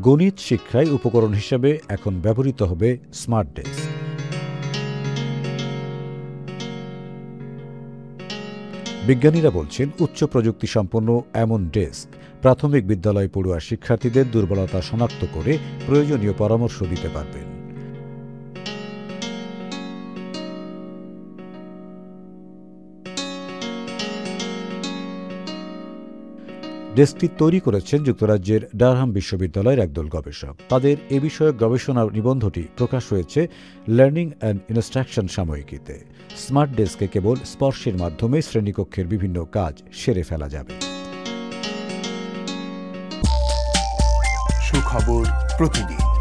গণিত শিক্ষায় উপকরণ হিসেবে এখন ব্যবহৃত হবে স্মার্ট ডেস্ক। বিজ্ঞানীরা বলছেন, উচ্চ প্রযুক্তি সম্পন্ন এমন ডেস্ক প্রাথমিক বিদ্যালয় পড়ুয়া শিক্ষার্থীদের দুর্বলতা শনাক্ত করে প্রয়োজনীয় পরামর্শ দিতে পারবেন। ডেস্কটি তৈরি করেছেন যুক্তরাজ্যের ডারহাম বিশ্ববিদ্যালয়ের একদল গবেষক। তাদের এ বিষয়ক গবেষণা নিবন্ধটি প্রকাশ হয়েছে লার্নিং অ্যান্ড ইনস্ট্রাকশন সাময়িকীতে। স্মার্ট ডেস্কে কেবল স্পর্শের মাধ্যমে শ্রেণীকক্ষের বিভিন্ন কাজ সেরে ফেলা যাবে। সুখবর প্রতিদিন।